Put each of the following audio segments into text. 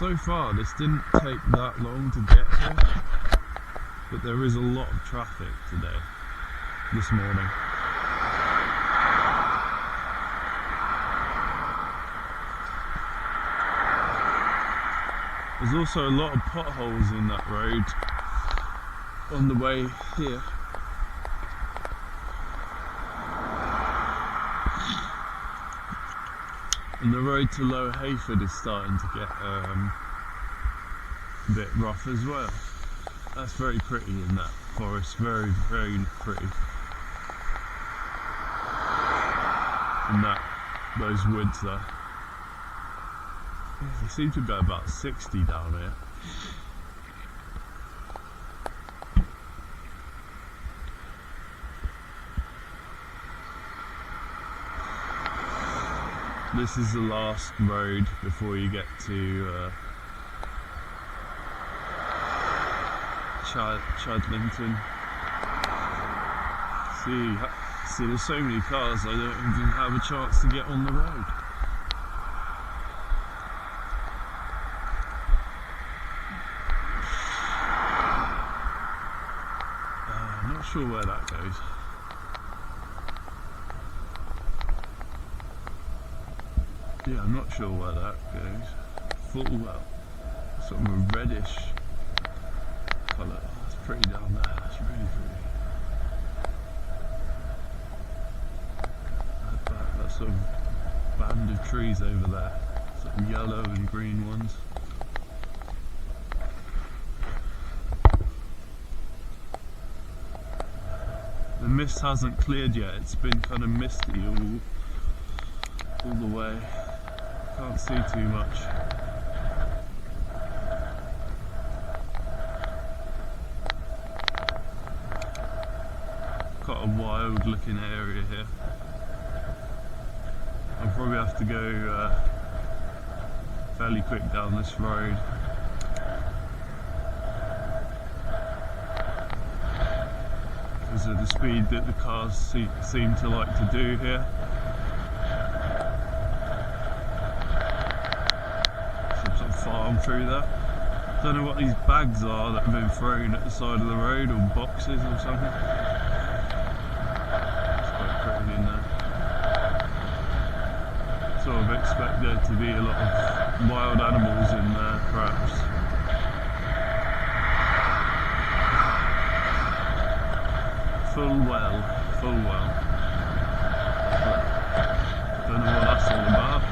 So far this didn't take that long to get here, but there is a lot of traffic today, this morning. There's also a lot of potholes in that road on the way here. And the road to Lower Hayford is starting to get a bit rough as well. That's very pretty in that forest, very, very pretty. And those woods there. They seem to go about 60 down here. This is the last road before you get to Chadlington. See, there's so many cars I don't even have a chance to get on the road. I'm not sure where that goes. Yeah, I'm not sure where that goes. Full well, sort of a reddish colour. Oh, that's pretty down there. That's really pretty. That sort of band of trees over there, sort of yellow and green ones. The mist hasn't cleared yet. It's been kind of misty all the way. Can't see too much. Quite a wild looking area here. I'll probably have to go fairly quick down this road. Because of the speed that the cars seem to like to do here. Farm through that. Don't know what these bags are that have been thrown at the side of the road, or boxes or something. It's quite pretty in there. Sort of expect there to be a lot of wild animals in there, perhaps. Full well. Don't know what that's all about.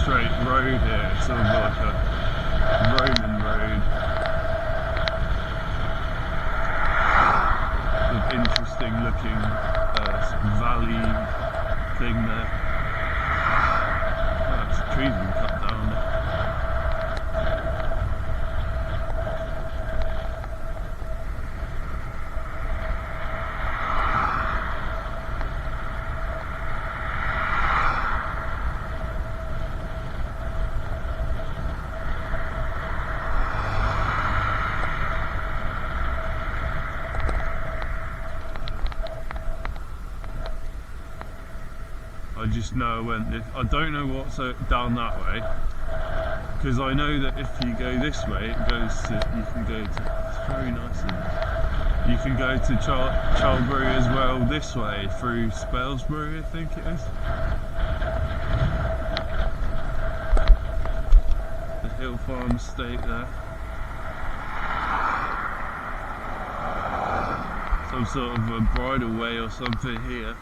Straight road here, it's sort of like a Roman road with interesting looking valley thing there. Oh, it's trees been cut down. I just know I don't know what's down that way, because I know that if you go this way, you can go to, it's very nice, isn't it? You can go to Charlbury as well this way, through Spalesbury, I think it is. The Hill Farm estate there. Some sort of a bridleway or something here.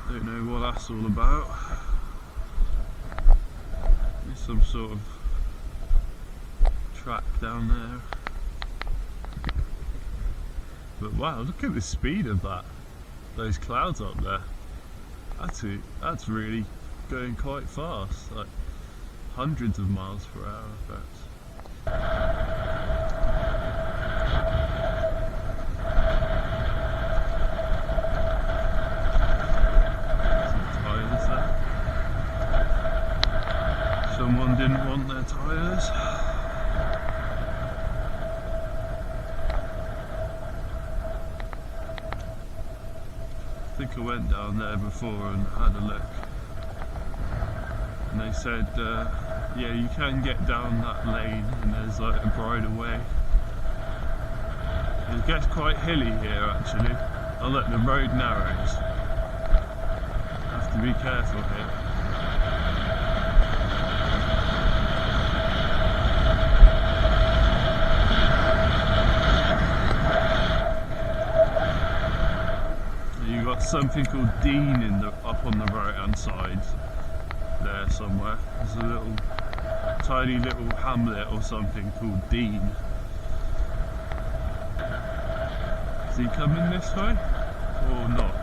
Don't know what that's all about. There's some sort of track down there. But wow, look at the speed of those clouds up there. That's really going quite fast, like hundreds of miles per hour, perhaps. Someone didn't want their tyres. think I went down there before and had a look, and they said yeah, you can get down that lane and there's like a bridle way. It gets quite hilly here actually. Oh look, the road narrows. Have to be careful here. You've got something called Dean up on the right hand side there somewhere. There's a little tiny little hamlet or something called Dean. Is he coming this way or not?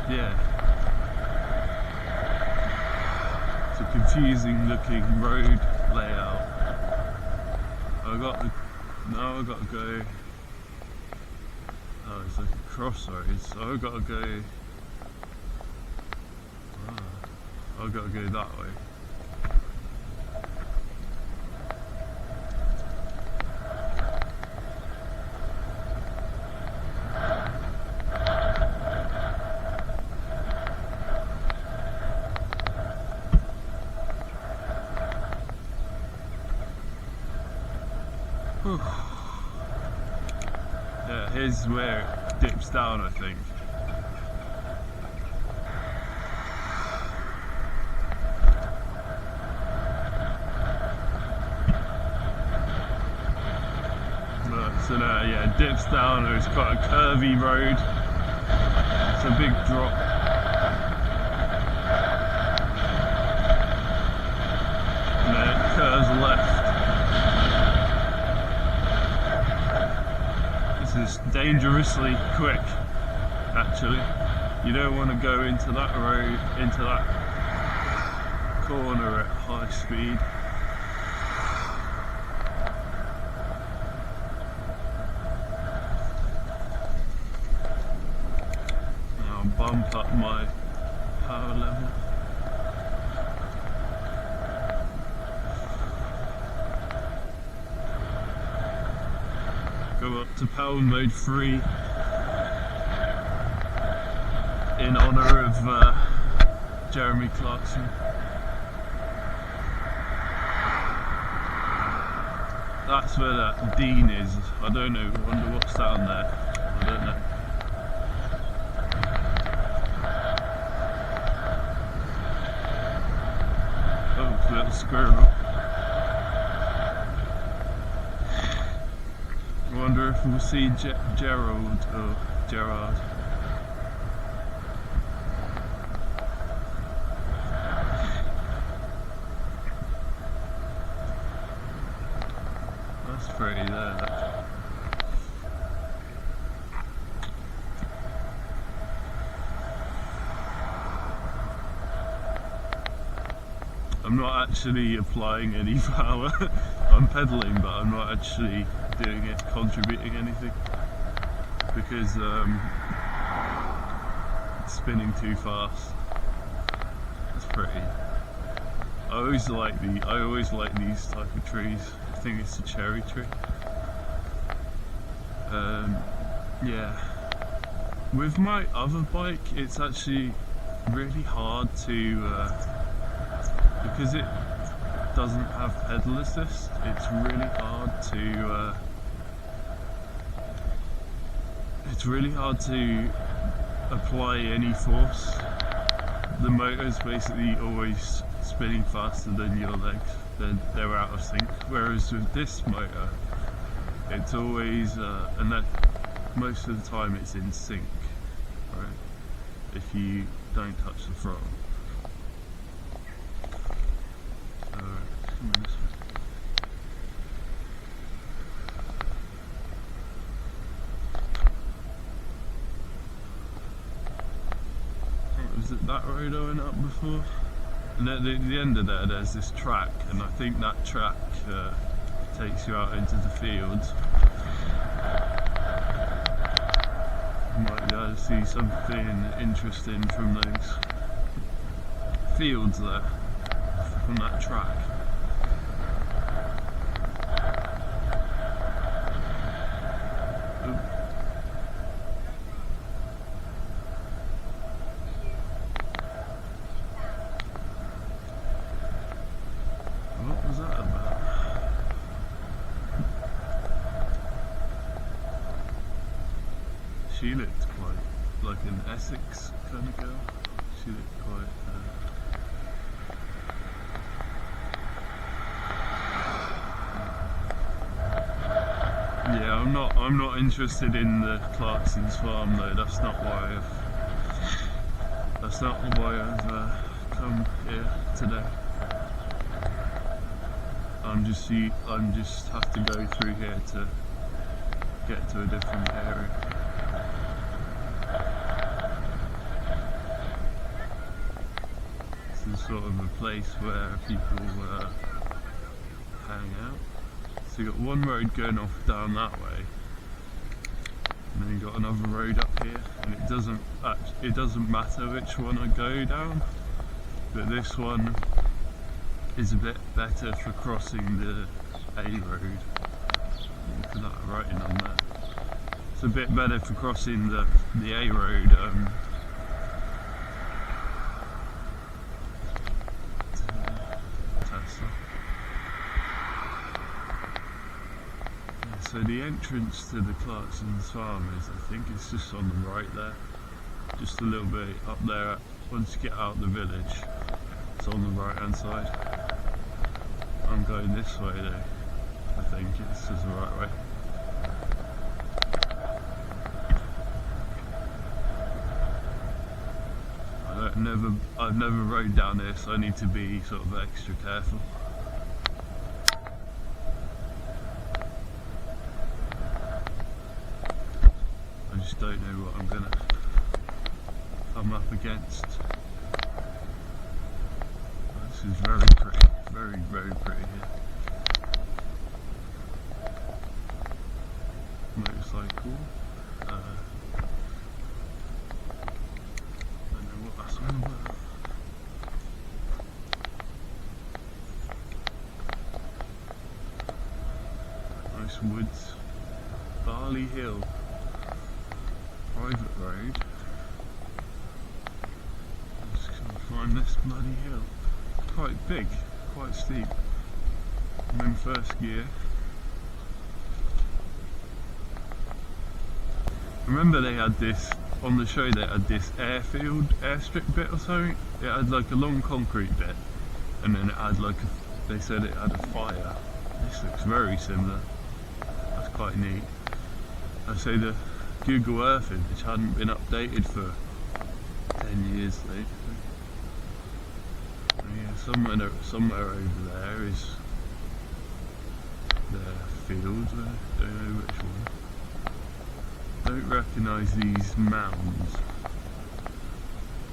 Yeah. It's a confusing looking road layout. Now I've got to go. Oh, it's like a crossroads, so I've got to go. I've got to go that way. Yeah, here's where it dips down, I think. So now, yeah, it dips down. It's quite a curvy road. It's a big drop. And then it curves left. This is dangerously quick, actually. You don't want to go into that road, into that corner at high speed. Now bump up my power level. Go up to power mode 3 in honour of Jeremy Clarkson. That's where that Dean is. I don't know, I wonder what's down there. I don't know. Oh, it's a little squirrel. I wonder if we'll see Gerald or Gerard. That's pretty there. I'm not actually applying any power. I'm pedalling, but I'm not actually doing it, contributing anything, because it's spinning too fast. That's pretty. I always like these type of trees. I think it's a cherry tree. Yeah. With my other bike, it's actually really hard to because it doesn't have pedal assist. It's really hard to apply any force. The motor's basically always spinning faster than your legs. They're out of sync. Whereas with this motor, it's always and that most of the time it's in sync, right? If you don't touch the throttle. Was it that road I went up before? And at the end of there, there's this track, and I think that track takes you out into the fields. You might be able to see something interesting from those fields there, from that track. she looked quite like an Essex kind of girl. She looked quite yeah, I'm not interested in the Clarkson's farm though. That's not why I've come here today. I'm just have to go through here to get to a different area. This is sort of a place where people hang out. So you've got one road going off down that way, and then you've got another road up here, and it doesn't matter which one I go down, but this one is a bit better for crossing the A road. Look at that writing on there. It's a bit better for crossing the A road. Tesla. Yeah, so the entrance to the Clarkson's farm is, I think it's just on the right there, just a little bit up there. Once you get out of the village, it's on the right hand side. I'm going this way though. I think this is the right way. I've never rode down here, so I need to be sort of extra careful. I just don't know what I'm gonna come up against. This is very pretty, very pretty here. Motorcycle. I don't know what that's all about. Nice woods. Barley Hill. Private road. I'm just gonna find this bloody hill. Quite big, quite steep. I'm in first gear. Remember they had this, on the show they had this airstrip bit or something? It had like a long concrete bit, and then it had like, they said it had a fire. This looks very similar. That's quite neat. I say the Google Earth image hadn't been updated for 10 years though. Yeah, somewhere over there is the field. I don't know which one. Don't recognise these mounds.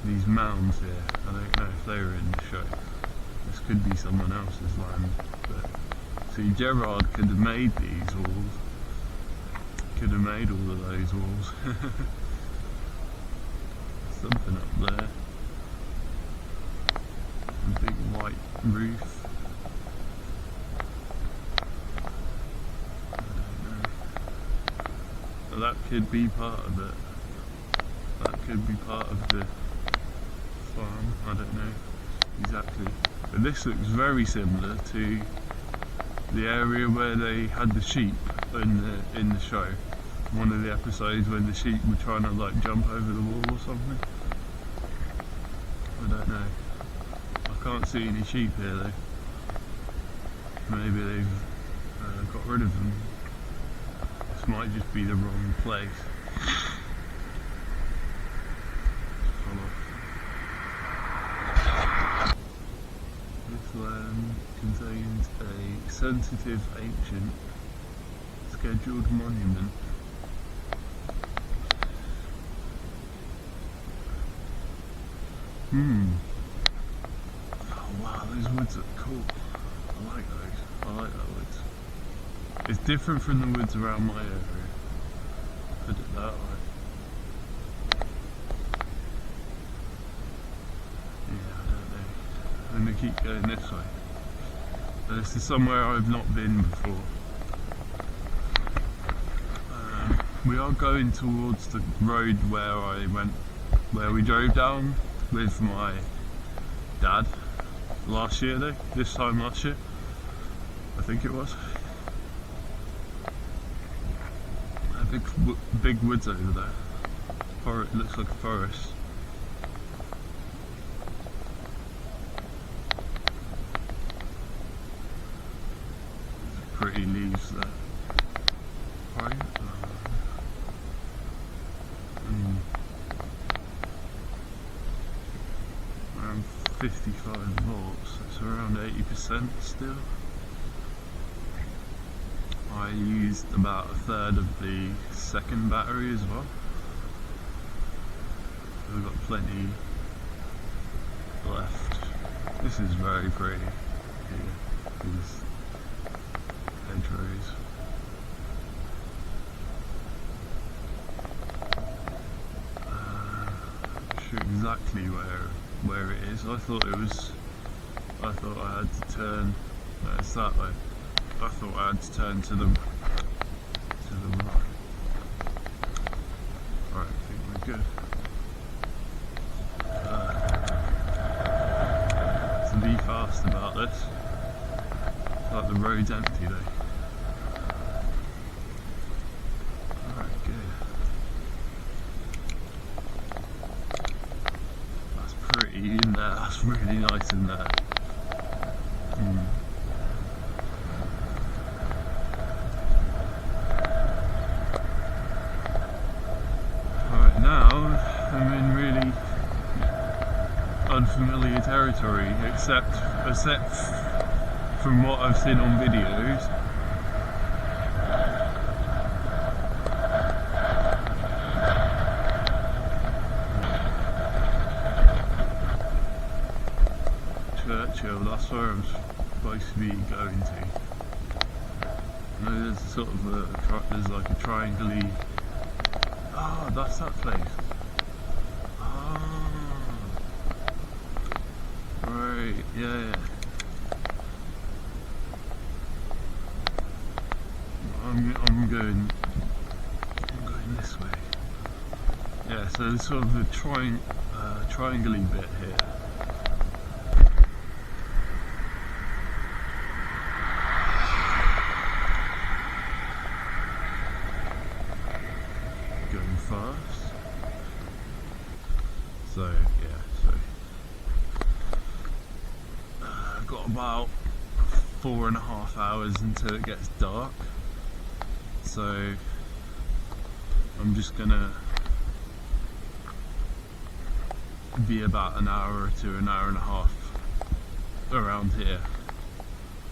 These mounds here. I don't know if they were in the show. This could be someone else's land. But see, Gerard could have made these walls. Could have made all of those walls. Something up there. A big white roof. That could be part of it. That could be part of the farm. I don't know exactly. But this looks very similar to the area where they had the sheep in the show. One of the episodes when the sheep were trying to like jump over the wall or something. I don't know. I can't see any sheep here though. Maybe they've got rid of them. This might just be the wrong place. This land contains a sensitive ancient scheduled monument. Oh wow, those woods are cool. I like those. I like that woods. It's different from the woods around my area. Put it that way. Yeah, I don't know. I'm gonna keep going this way. This is somewhere I've not been before. We are going towards the road where we drove down with my dad last year though, this time last year, I think it was. Big woods over there. It looks like a forest. Pretty leaves there. Right? Around 55 volts, that's around 80% still. I used about a third of the second battery as well. So we've got plenty left. This is very pretty here, these hedgerows. Not sure exactly where it is. I thought I had to turn. No, it's that way. I thought I had to turn to the right. Right, I think we're good. So be fast about this. It's like the road's empty though. Alright, good. That's pretty in there. That's really nice in there. I'm in really unfamiliar territory, except from what I've seen on videos. Churchill, that's where I'm supposed to be going to. I know there's sort of there's like a triangle-y. Oh, that's that place. Right, yeah. I'm going this way. Yeah, so there's sort of a triangle-y bit here. Going fast. So yeah, I've got about 4.5 hours until it gets dark. So I'm just gonna be about an hour to an hour and a half around here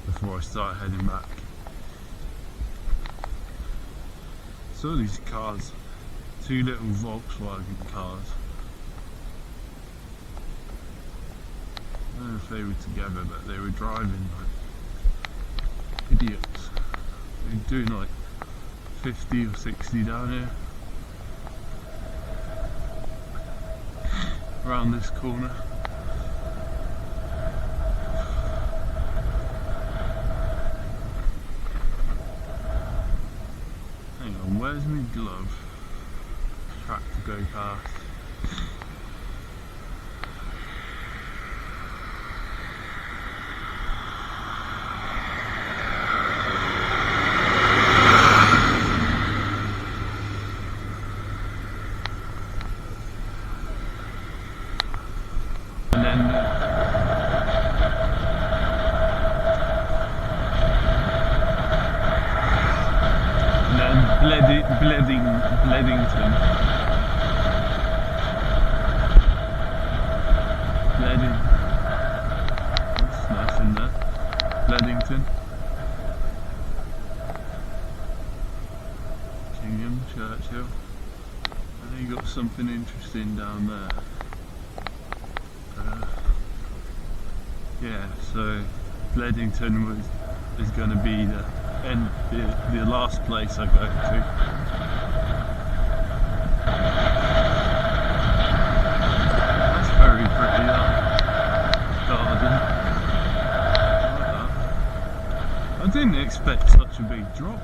before I start heading back. So these cars, 2 little Volkswagen cars. I don't know if they were together, but they were driving like idiots. They're doing like 50 or 60 down here. Around this corner. Hang on, where's my glove? Track to go past. Chadlington. That's nice in there. Chadlington. Kingham, Churchill. I know you got something interesting down there. Yeah, so Chadlington is going to be the last place I go to. That's very pretty, that garden. I like that. I didn't expect such a big drop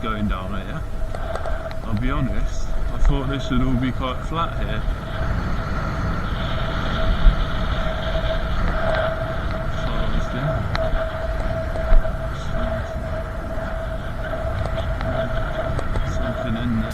going down here. I'll be honest, I thought this would all be quite flat here. Something in there.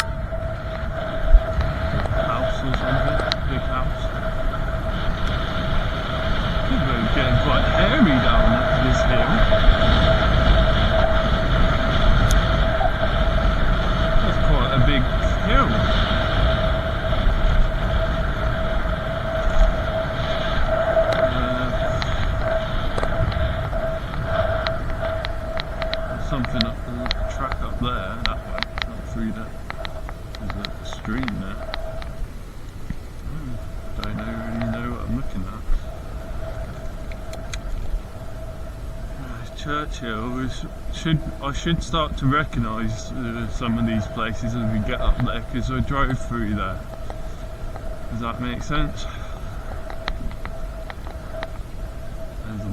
Churchill I should start to recognise some of these places as we get up there, because I drove through there. Does that make sense? There's a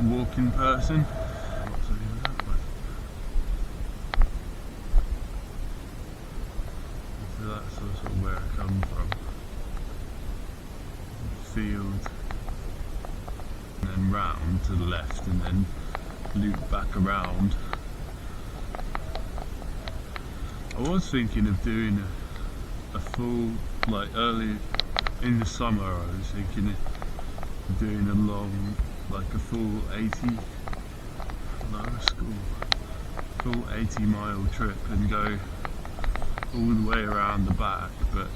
walking person. What's over that way? So that's sort of where I come from. Field, and then round to the left, and then loop back around. I was thinking of doing a full, like early in the summer, I was thinking of doing a long, like a full 80-mile trip and go all the way around the back, but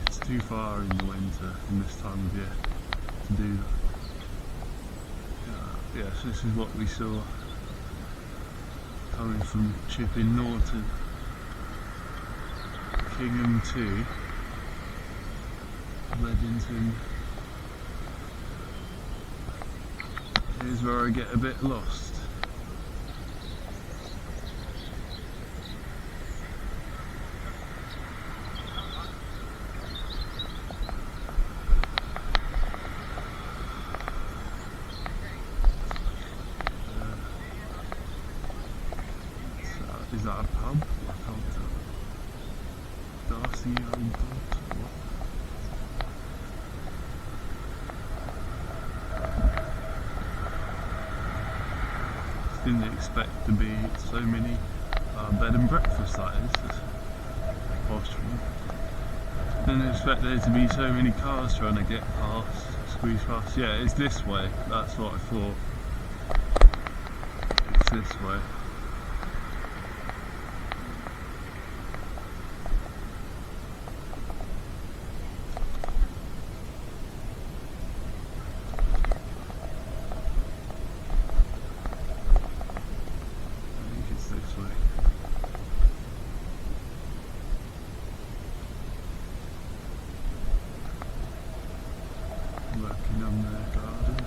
it's too far in the winter, in this time of year, to do that. Yes, this is what we saw coming from Chipping Norton. Kingham to Chadlington. Here's where I get a bit lost. Is that a pub? I can't tell. Darcy Old Dot. Didn't expect to be so many bed and breakfast, that is. That's possible. Didn't expect there to be so many cars trying to get past, squeeze past. Yeah, it's this way. That's what I thought. It's this way. Working on their garden.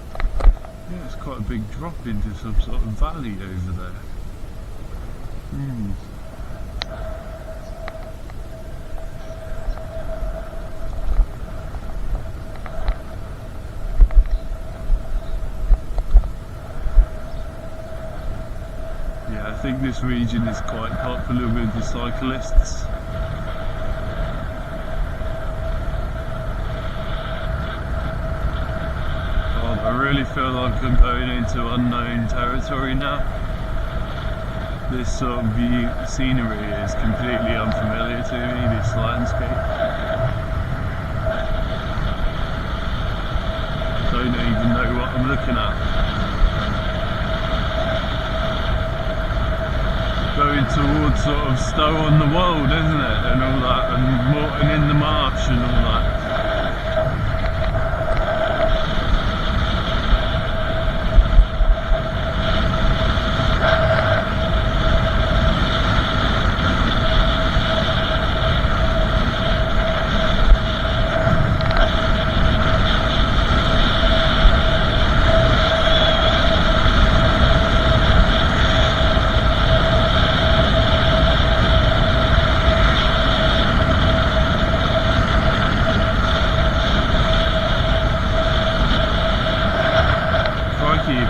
Yeah, it's quite a big drop into some sort of valley over there. Yeah, I think this region is quite popular with the cyclists. I really feel like I'm going into unknown territory now. This sort of scenery is completely unfamiliar to me, this landscape. I don't even know what I'm looking at. Going towards sort of Stow on the Wold, isn't it? And all that, and Morton in the Marsh and all that.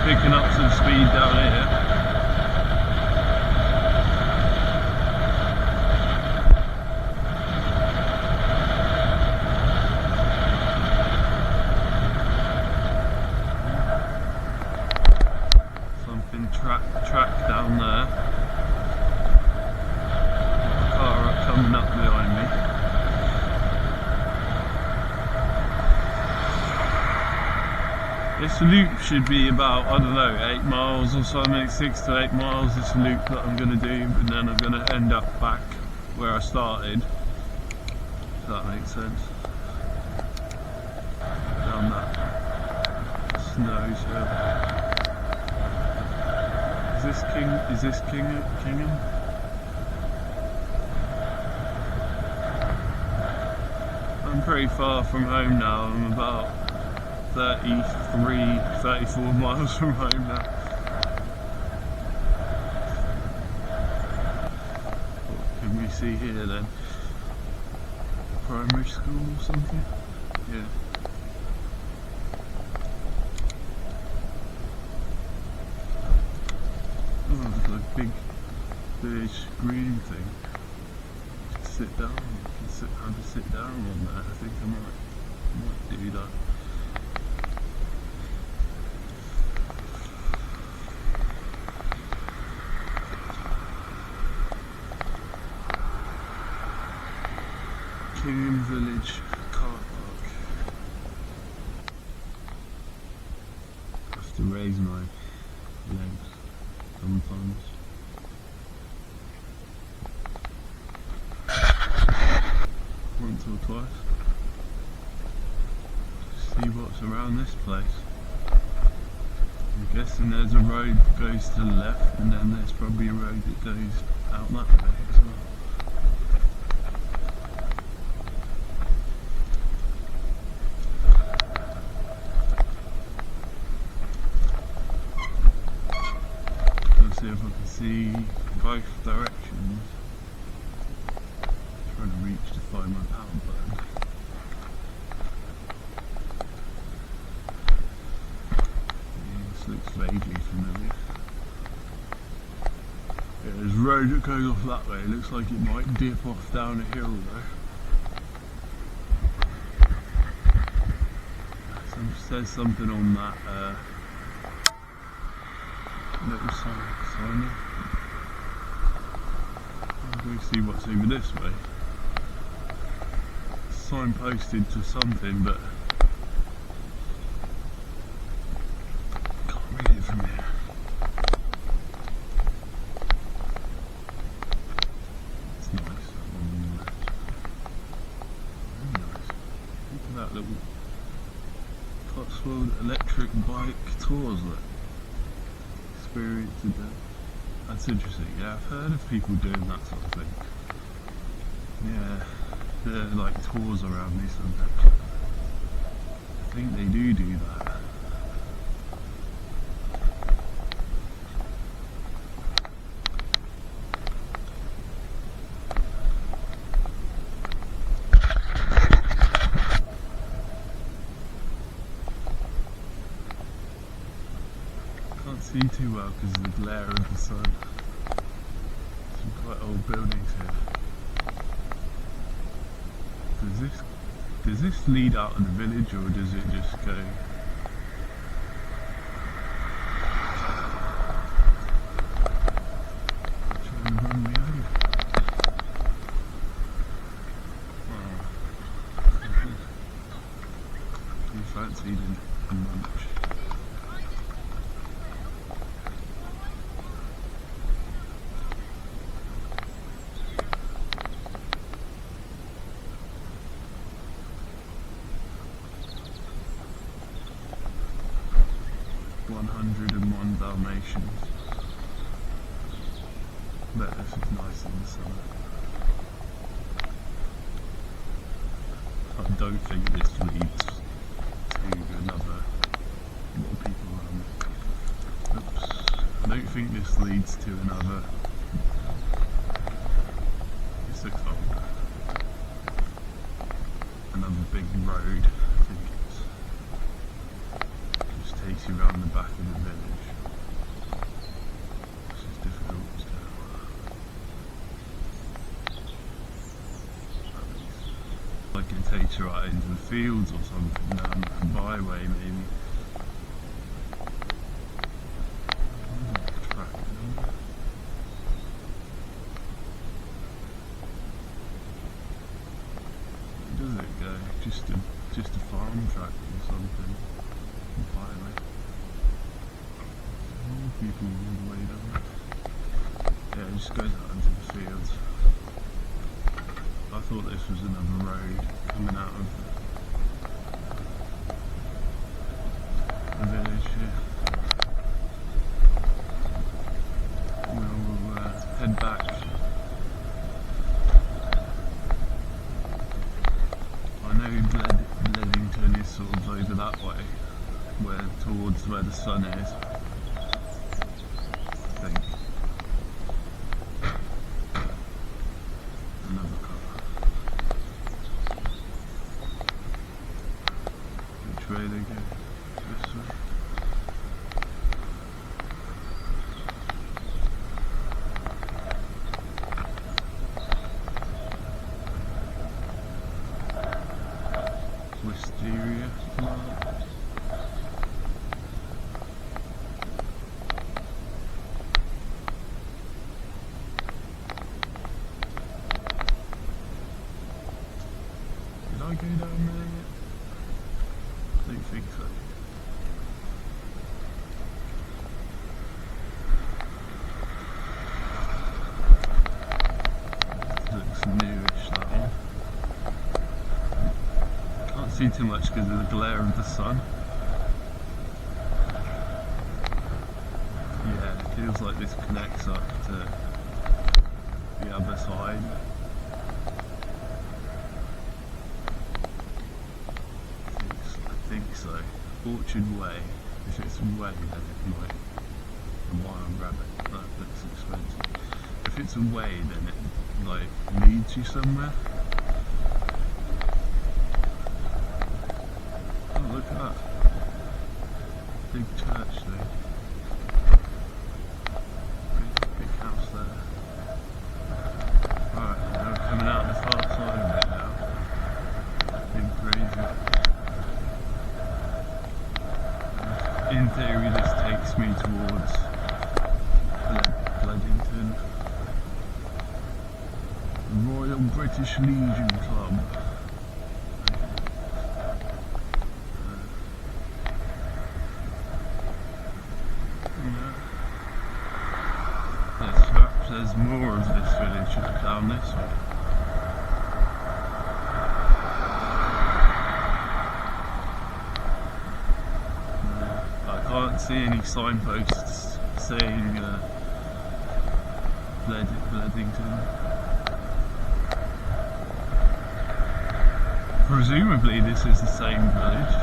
Picking up some speed down here. Something track down there. Car coming up behind me. This loop should be about, I don't know, 8 miles or something, 6 to 8 miles, this loop that I'm going to do, and then I'm going to end up back where I started, if that makes sense. Down that snow hill. Is this Kingham? I'm pretty far from home now. I'm about 33, 34 miles from home now. What can we see here then? Primary school or something? Yeah. Oh, there's a big beige green thing. Sit down. You can have to sit down on there. I think I might do that. Kingham Village car park. I have to raise my legs sometimes. Once or twice. See what's around this place. I'm guessing there's a road that goes to the left, and then there's probably a road that goes out that way as well. Let's see if I can see both directions. Trying to reach to find my power button. Looks vaguely familiar. Yeah, there's a road that goes off that way. It looks like it might dip off down a hill though. Says something on that little sign there. We'll see what's over this way. Signposted to something, but from here. It's nice, that one on the left. Very nice. Look at that little Cotswold electric bike tours that experience today. That's interesting. Yeah, I've heard of people doing that sort of thing. Yeah, they're like tours around me sometimes. I think they do that. Can't see too well because of the glare of the sun. Some quite old buildings here. Does this lead out of the village, or does it just go? Trying to run me over. Oh. You fancied a munch. Dalmatians. Bet this is nice in the summer. I don't think this leads to another. What people oops. I don't think this leads to another. It's a another big road. I think it just takes you around the back of the village. Like it takes you right into the fields or something, down a byway maybe. Where does it go? Just a farm track or something. Byway. More people all the way down. Yeah, it just goes out into the fields. I thought this was another road coming out of the village here. We'll head back. I know Chadlington is sort of over that way. towards where the sun is. I think. Another car. Which way they go? This way. Wisteria plant. Did I go down there yet? I don't think so. Looks newish, that one. Can't see too much because of the glare of the sun. Yeah, it feels like this connects up to the other side. I think so. Orchard Way. If it's way, then it might. A wild rabbit. That looks expensive. If it's a way, then it like leads you somewhere. Oh, look at that. Big church though. Big house there. Alright, now we're coming out the far side of it now. Big crazy. In theory, this takes me towards Chadlington. Royal British Legion Club. Perhaps there's more of this village down this way. I can't see any signposts saying Chadlington. Presumably this is the same village.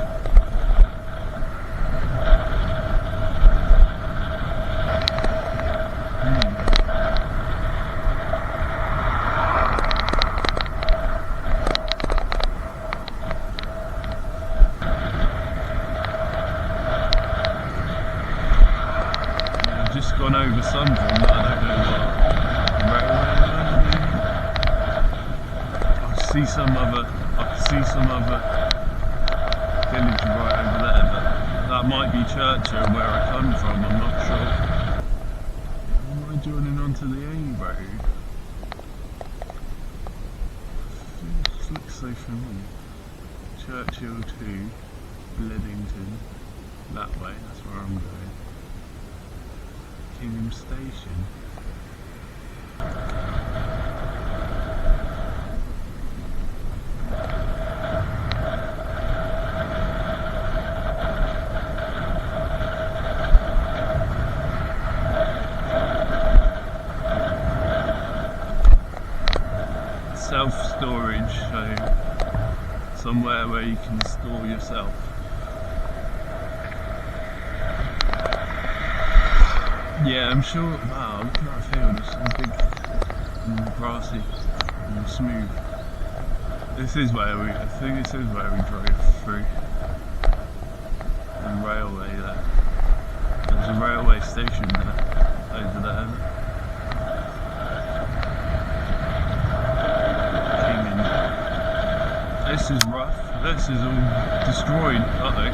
I've just gone over something that I don't know what. Railway? I see some other village right over there, but that might be Churchill where I come from, I'm not sure. Am I joining onto the A road? This looks so familiar. Churchill to Chadlington, that way, that's where I'm going. Kingham Station. Self-storage, so somewhere where you can store yourself. Yeah, I'm sure. Wow, look at that field, it's so big and grassy and smooth. This is where I think this is where we drove through the railway there. There's a railway station there, over there. This is rough. This is all destroyed. Uh-oh.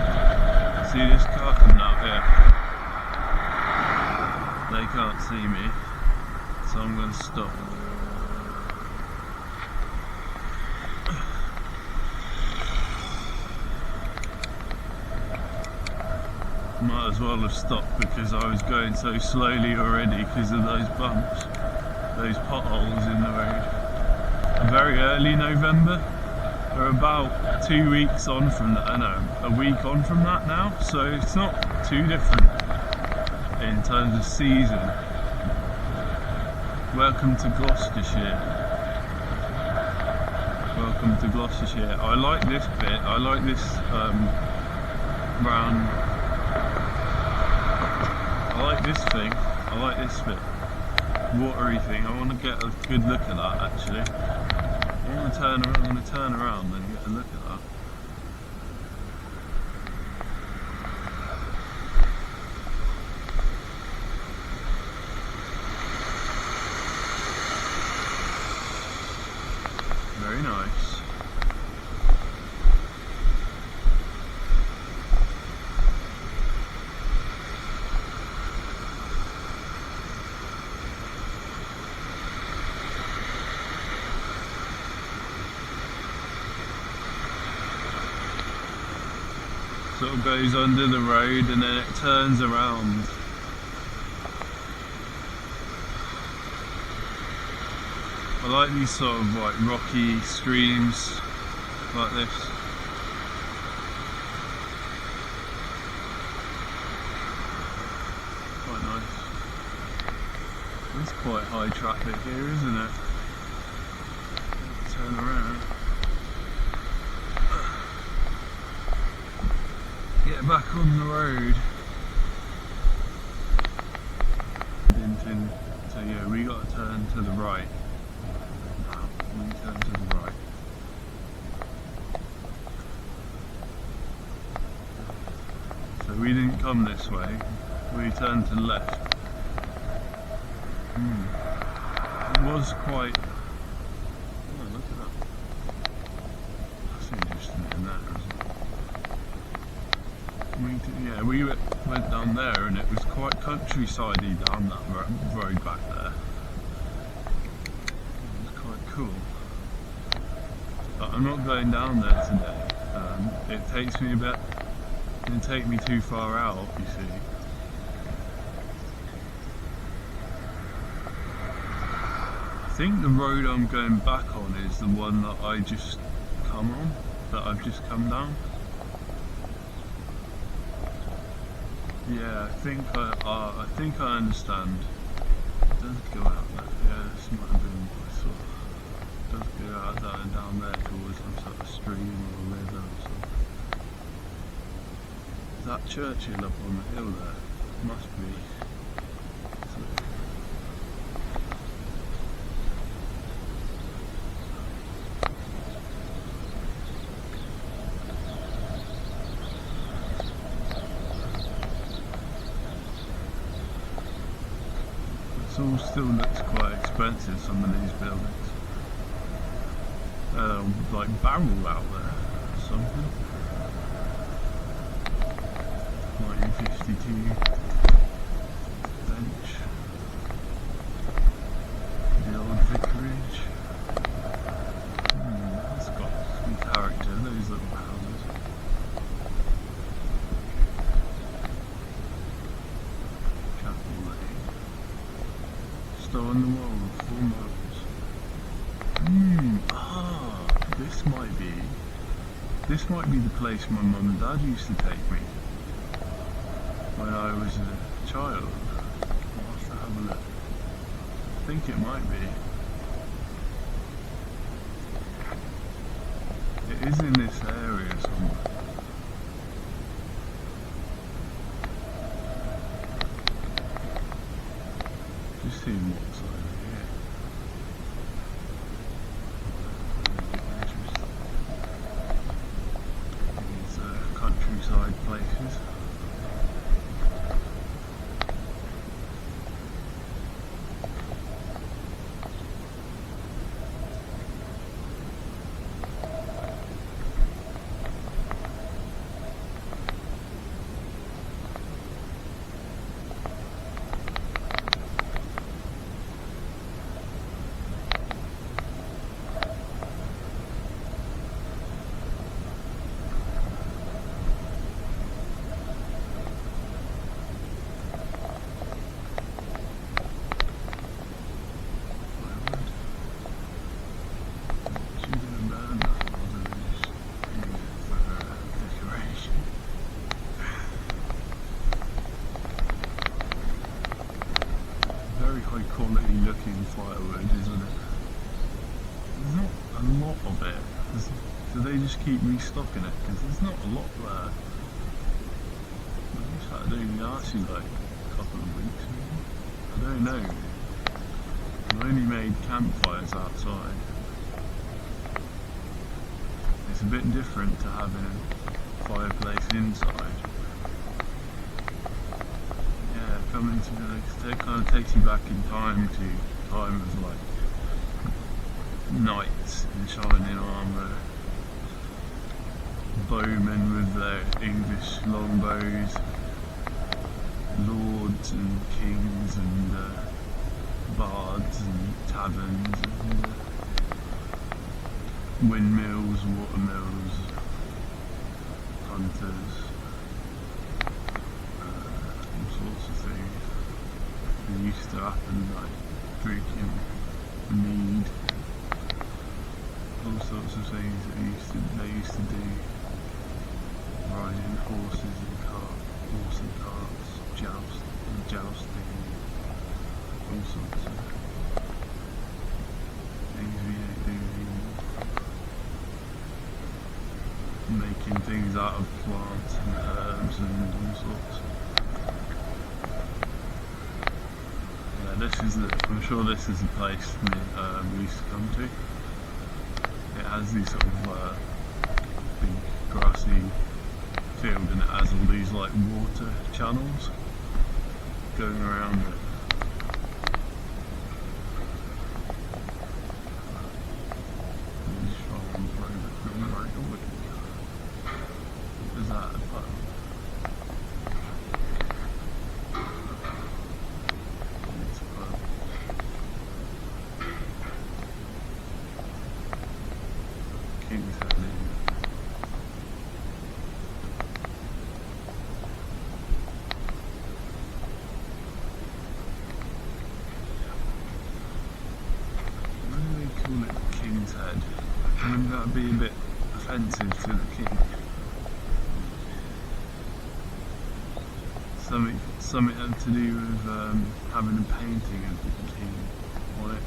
See this car coming out here? They can't see me, so I'm going to stop. Might as well have stopped because I was going so slowly already because of those bumps, those potholes in the road. Very early November. We're about 2 weeks on from that, no, a week on from that now, so it's not too different in terms of season. Welcome to Gloucestershire. Welcome to Gloucestershire. I like this bit, I like this round. I like this thing. I like this bit. Watery thing. I want to get a good look at that actually. I'm going to turn around and get a look at that. Very nice. Sort of goes under the road and then it turns around. I like these sort of like rocky streams like this. Quite nice. It's quite high traffic here, isn't it? Turn around. Get back on the road. So yeah, we got to turn to the right. We turn to the right. So we didn't come this way. We turned to the left. It was quite. Oh, look at that. That's interesting in there, isn't it? We went down there and it was quite countryside-y down that road back there. It was quite cool. But I'm not going down there today. It takes me a bit. It'll take me too far out, you see. I think the road I'm going back on is the one that I just come on, that I've just come down. Yeah, I think I understand. It does go out there. Yeah, this might have been what I saw. It does go out there and down there towards some sort of stream or river or something. Is that Churchill up on the hill there? Must be. It all still looks quite expensive, some of these buildings. Like barrel out there or something. 1952 bench. The old vicarage. That's got some character, those little houses. Chadlington. On the wall, 4 miles. This might be the place my mum and dad used to take me when I was a child. I'll have to have a look. I think it might be. It is in this area somewhere. Just seeing what's over here. These countryside places. High quality looking firewood, isn't it? There's not a lot of it. So they just keep restocking it because there's not a lot there. When started doing the arty like a couple of weeks maybe? I don't know. I've only made campfires outside. It's a bit different to having a fireplace inside. Yeah, coming to this, it kind of takes you back in time to time of like knights in shining armour, bowmen with their English longbows, lords and kings and bards and taverns and windmills, watermills, hunters, all sorts of things. It used to happen like drinking mead, all sorts of things that they used to do, riding horses and carts, jousting, all sorts of things we don't do anymore. Making things out of plants and herbs and all sorts. Yeah, I'm sure this is the place we used to come to. It has these sort of big grassy field and it has all these like water channels going around it. What is that? It's a pub. King's Head Inn. Call it King's Head. Wouldn't that be a bit offensive to the king? Something to do with having a painting of the king on it.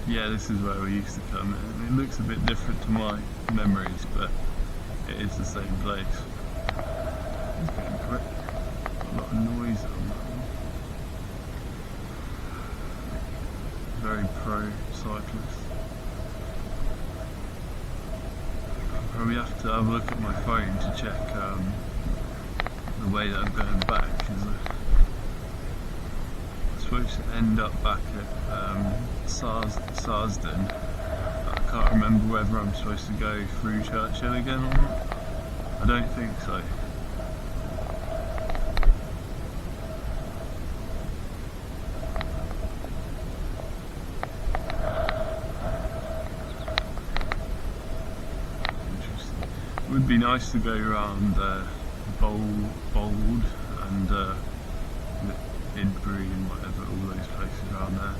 Yeah, this is where we used to come. It looks a bit different to my memories, but it is the same place. It's getting quick. A lot of noise on that one. Very pro cyclist. I'll probably have to have a look at my phone to check the way that I'm going back, because I'm supposed to end up back at Sarsden. I can't remember whether I'm supposed to go through Churchill again or not. I don't think so. It would be nice to go around Bold and Idbury and whatever, all those places around there.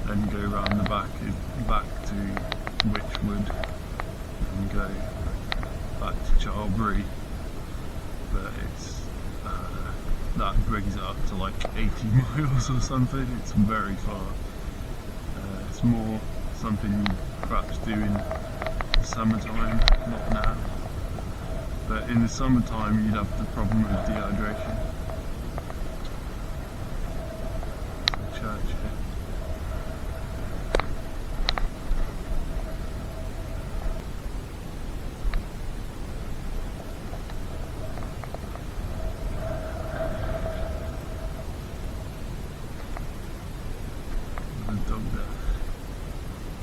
Then go around the back to Wychwood and go back to Charlbury. But it's that brings it up to like 80 miles or something. It's very far. It's more something you perhaps do in the summertime, not now. But in the summertime you'd have the problem with dehydration. Church here. There's a dog there.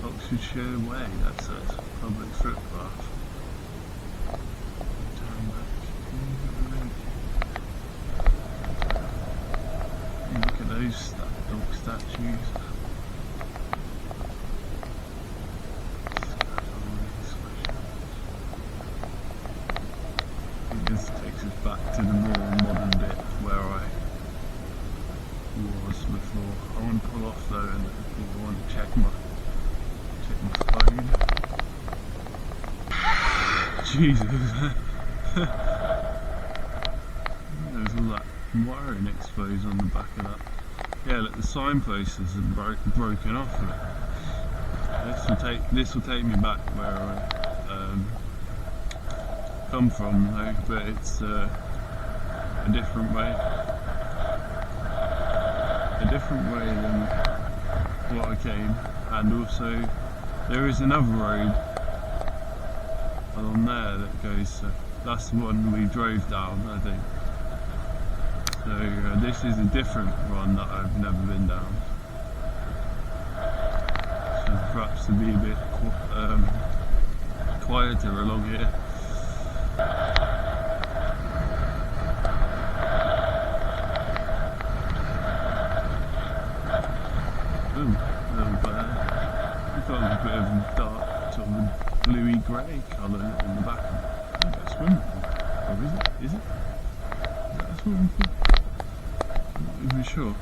Oxfordshire Way, that's a public footpath. Look at those dog statues. I think this takes us back to the more modern bit where I was before. I want to pull off though and I want to check my phone. Jesus. There's all that wiring exposed on the back of that. Yeah, look, the signposts are broken off. This will take me back where come from though, but it's a different way. A different way than what I came, and also there is another road along there that goes, that's the one we drove down, I think. So this is a different one that I've never been down. So perhaps to be a bit quieter along here. Ooh, little bear. We've got a bit of dark, sort of bluey grey colour in the back. I think that's swimming pool. Or is it? Is it? Is that a swimming pool? I'm not even sure.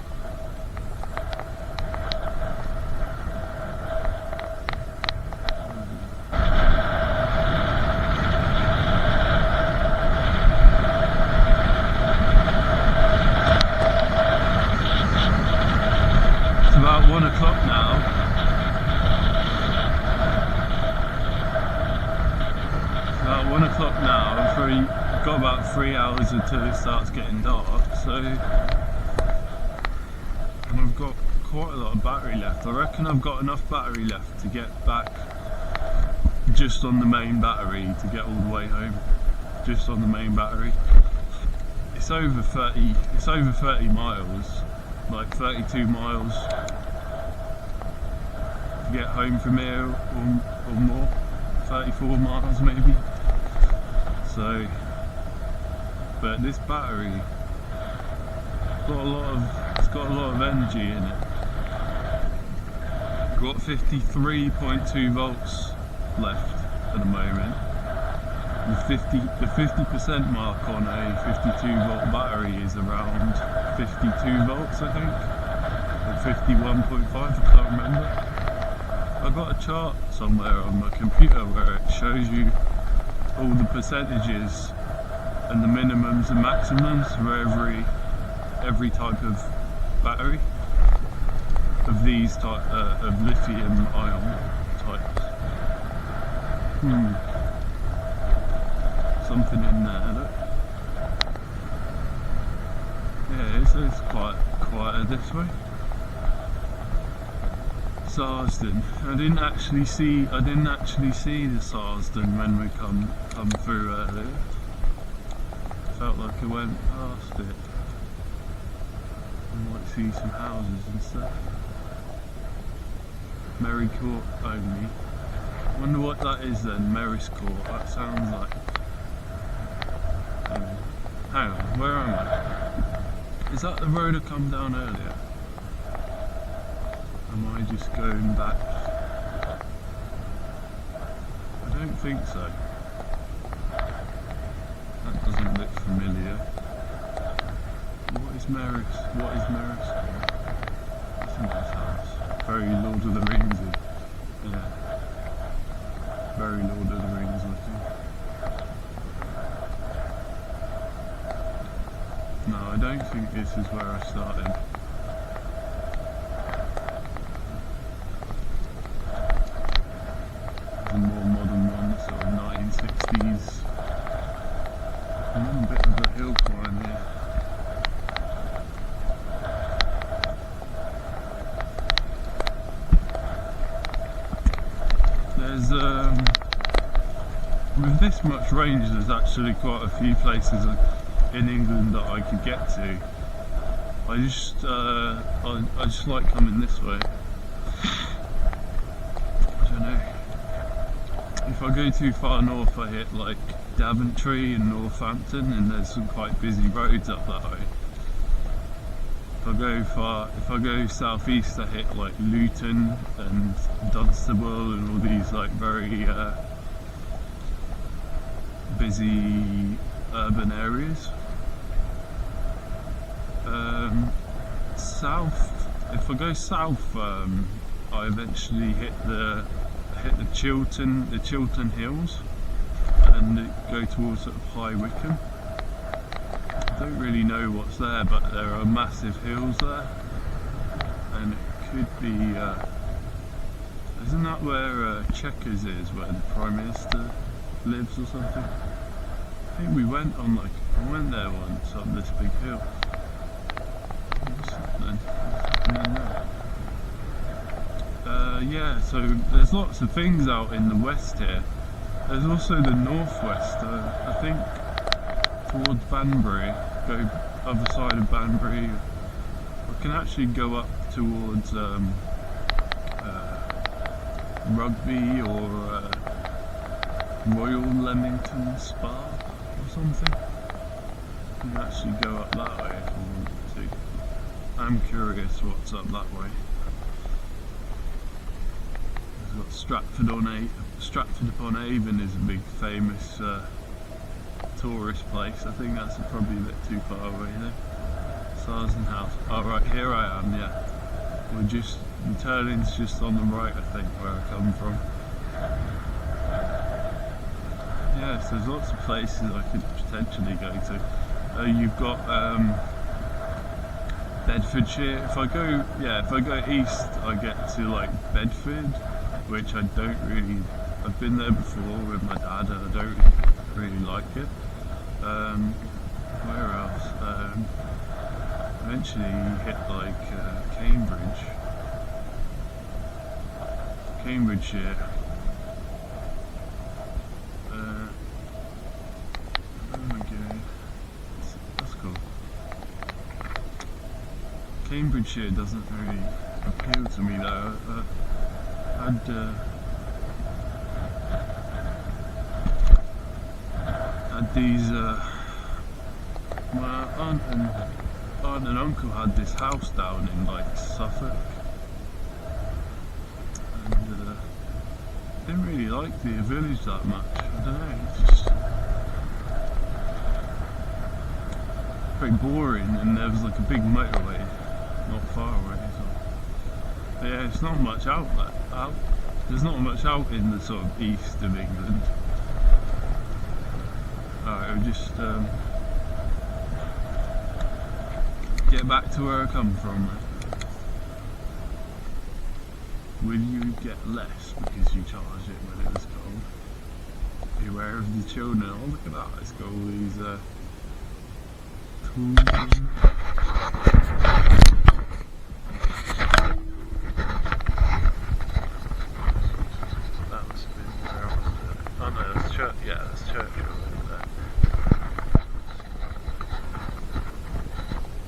It's about 1 o'clock now. It's about 1 o'clock now. I've got about 3 hours until it starts getting dark, so. And I've got quite a lot of battery left. I reckon I've got enough battery left to get back just on the main battery to get all the way home. Just on the main battery. It's over 30 miles, like 32 miles to get home from here or more. 34 miles maybe. So, but this battery it's got a lot of energy in it. Got 53.2 volts left at the moment. The 50% mark on a 52 volt battery is around 52 volts, I think, or 51.5, I can't remember. I've got a chart somewhere on my computer where it shows you all the percentages and the minimums and maximums for every type of battery of these type of lithium ion types. Something in there, look. Yeah, it's quite quieter this way. Sarsden. I didn't actually see the Sarsden when we come through earlier. Felt like I went past it. I might see some houses and stuff. Merry Court only. Wonder what that is then, Mary's Court. That sounds like. Hang on, where am I? Is that the road I come down earlier? Am I just going back? I don't think so. That doesn't look familiar. What is Mary's Court? That's a nice house. Very Lord of the Ringsy. Yeah. Very Lord of the Rings looking. No, I don't think this is where I started. There's a more modern one, sort of 1960s. And then a bit of a hill climb here. There's with this much range, there's actually quite a few places in England that I could get to. I just like coming this way. I don't know. If I go too far north, I hit like Daventry and Northampton, and there's some quite busy roads up that way. If I go southeast, I hit like Luton and Dunstable and all these like very busy urban areas. If I go south, I eventually hit the Chiltern Hills, and go towards sort of High Wycombe. I don't really know what's there, but there are massive hills there, and it could be. Isn't that where Chequers is, where the Prime Minister lives or something? think we went on like, I went there once on this big hill. What's happening? What's happening there? Yeah, so there's lots of things out in the west here. There's also the northwest, I think towards Banbury, go other side of Banbury. I can actually go up towards Rugby or Royal Leamington Spa or something. I can actually go up that way if I want to. I'm curious what's up that way. We've got Stratford upon Avon is a big famous tourist place. I think that's probably a bit too far away though. Sarsden House. Oh right, here I am, yeah. The turning's just on the right, I think, where I come from. Yes, there's lots of places I could potentially go to. You've got Bedfordshire. If I go east, I get to like Bedford, which I don't really. I've been there before with my dad, and I don't really like it. Where else? Eventually, you hit like Cambridgeshire. That's cool. Cambridgeshire doesn't really appeal to me though. Had these. My aunt and uncle had this house down in like Suffolk, and didn't really like the village that much. I don't know. It's just very boring, and there was like a big motorway not far away. So yeah, it's not much out. There's not much out in the sort of east of England. Alright, we'll just get back to where I come from. Will you get less because you charge it when it was cold? Beware of the children. Oh, look at that. It's got all these tools in. That must have been where I was. Oh no, that's church. Yeah, that's church over there.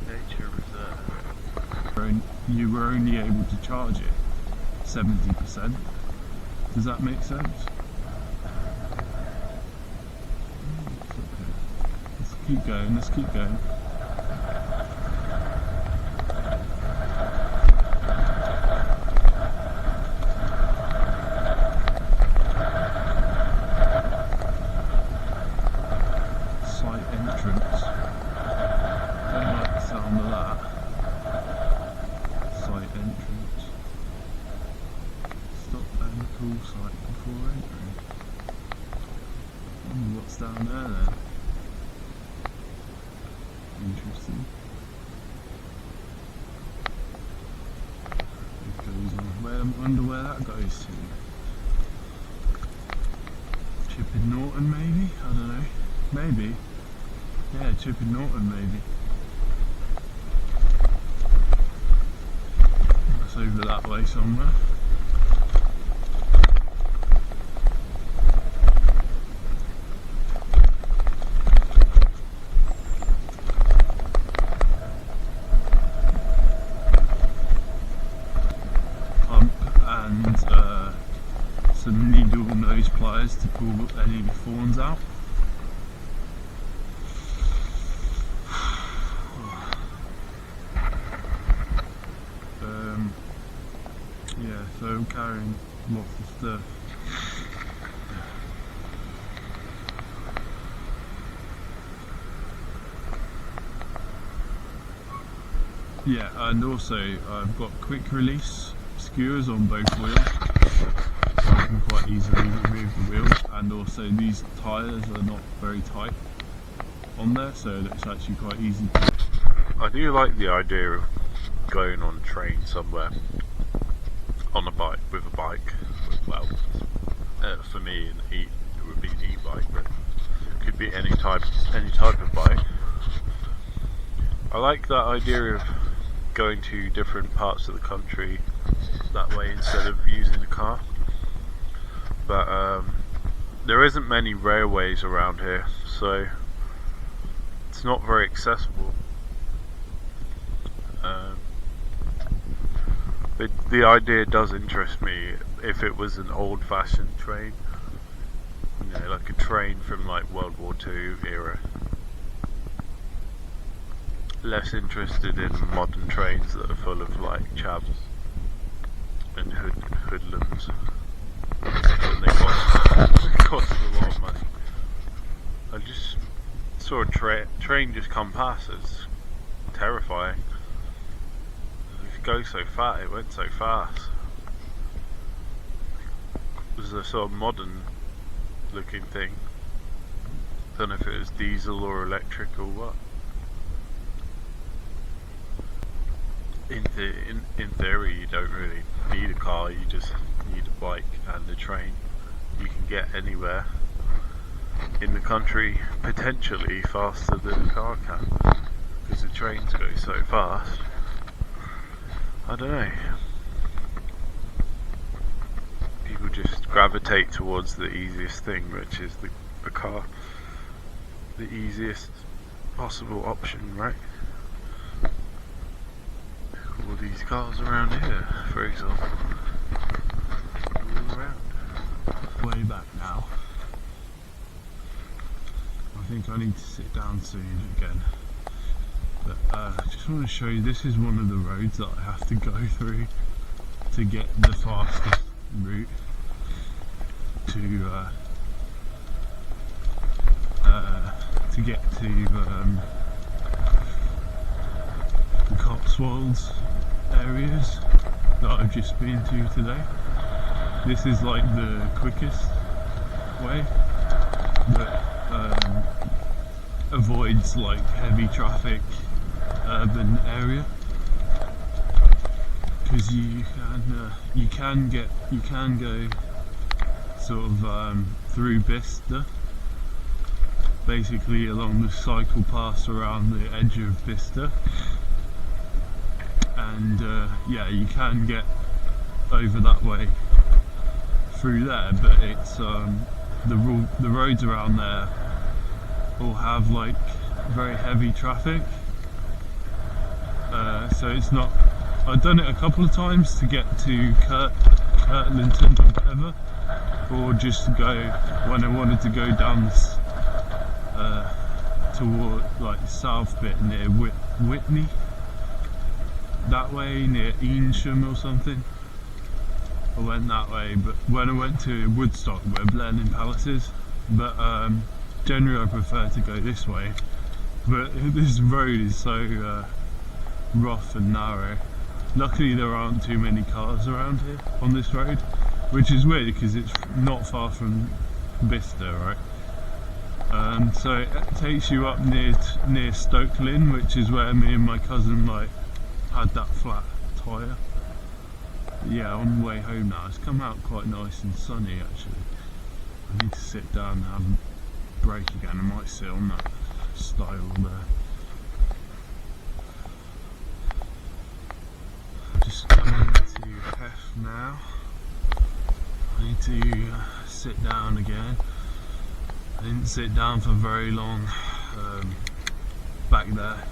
Nature reserve. You were only able to charge it 70%. Does that make sense? Let's keep going, let's keep going. Site entrance. Don't like the sound of that. Site entrance. Stop at the pool site before entering. What's down there then? Interesting. It goes on. I wonder where that goes to. Chipping Norton maybe? I don't know. Maybe. Yeah, Chipping Norton maybe. That's over that way somewhere. Some needle nose pliers to pull any thorns out. Yeah, so I'm carrying lots of stuff. Yeah, and also I've got quick release skewers on both wheels. I can quite easily remove the wheels, and also these tyres are not very tight on there, so it's actually quite easy. I do like the idea of going on a train somewhere on a bike, with a bike. Well, for me it would be an e-bike, but it could be any type of bike. I like that idea of going to different parts of the country that way instead of using a car, but there isn't many railways around here, so it's not very accessible. The idea does interest me if it was an old-fashioned train, you know, like a train from like World War II era. Less interested in modern trains that are full of like chavs and hoodlums, and they cost a lot of money. I just saw a train just come past. It's terrifying. It goes so fast. It went so fast. It was a sort of modern looking thing. Don't know if it was diesel or electric or what. In theory, you don't really need a car, you just need a bike and a train. You can get anywhere in the country potentially faster than a car can, because the trains go so fast. I don't know. People just gravitate towards the easiest thing, which is the car. The easiest possible option, right? All these cars around here, for example, all around. Way back now. I think I need to sit down soon again. But I just want to show you, this is one of the roads that I have to go through to get the fastest route to get to the Cotswolds areas that I've just been to today. This is like the quickest way that avoids like heavy traffic urban area, because you can go sort of through Bicester, basically along the cycle path around the edge of Bicester. And yeah, you can get over that way through there, but it's the roads around there all have like very heavy traffic, so it's not. I've done it a couple of times to get to Chadlington or whatever, or just to go when I wanted to go down this toward like the south bit near Whitney, that way near Eynsham or something. I went that way, but when I went to Woodstock where Blenheim Palace is, but generally I prefer to go this way. But this road is so rough and narrow. Luckily there aren't too many cars around here on this road, which is weird because it's not far from Bicester, right? So it takes you up near Stoke Lynn, which is where me and my cousin like had that flat tyre. Yeah, on the way home now. It's come out quite nice and sunny actually. I need to sit down and have a break again. I might sit on that stile there. Just coming to Hef now. I need to sit down again. I didn't sit down for very long back there.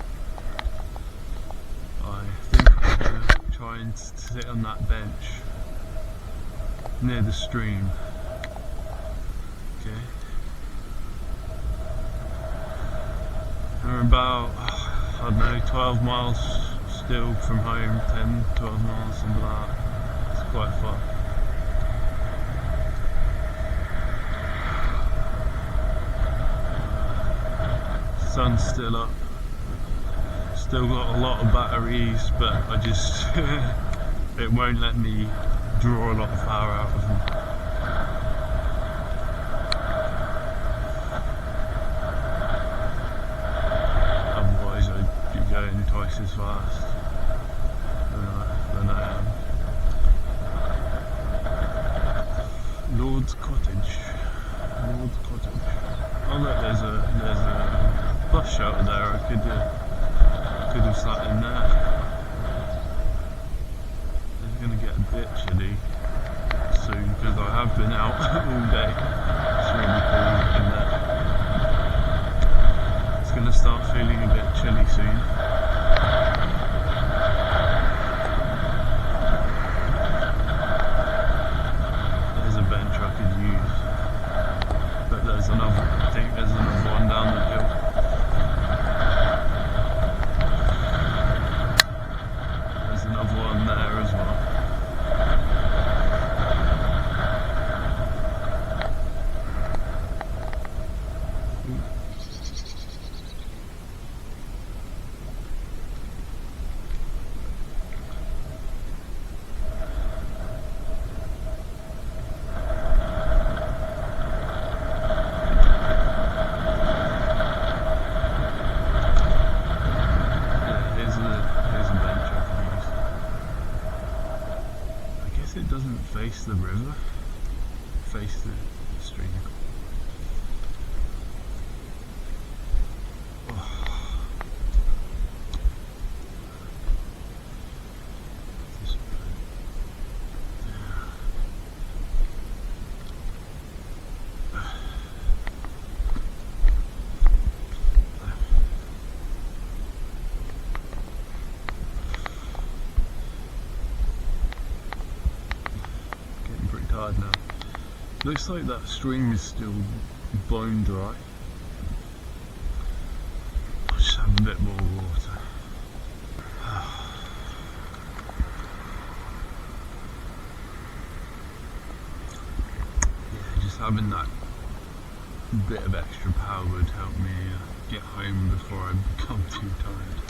I think I'm going to try and sit on that bench near the stream. Okay. We're about, I don't know, 12 miles still from home, 10, 12 miles, something like that. It's quite far. Sun's still up. Still got a lot of batteries, but I just it won't let me draw a lot of power out of them. Otherwise I'd be going twice as fast than I am. Lord's Cottage. look, there's a bus shelter there. I could have sat in there. It's going to get a bit chilly soon because I have been out all day. It's really cold in there. It's going to start feeling a bit chilly soon. There's a bench I could use, but I think there's another one down the hill. There's another one there as well. It doesn't face the river, face the stream. Oh. Tired now. Looks like that stream is still bone dry. I'll just have a bit more water. Yeah, just having that bit of extra power would help me get home before I become too tired.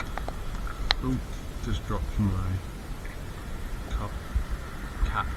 Oh, just dropped my cat.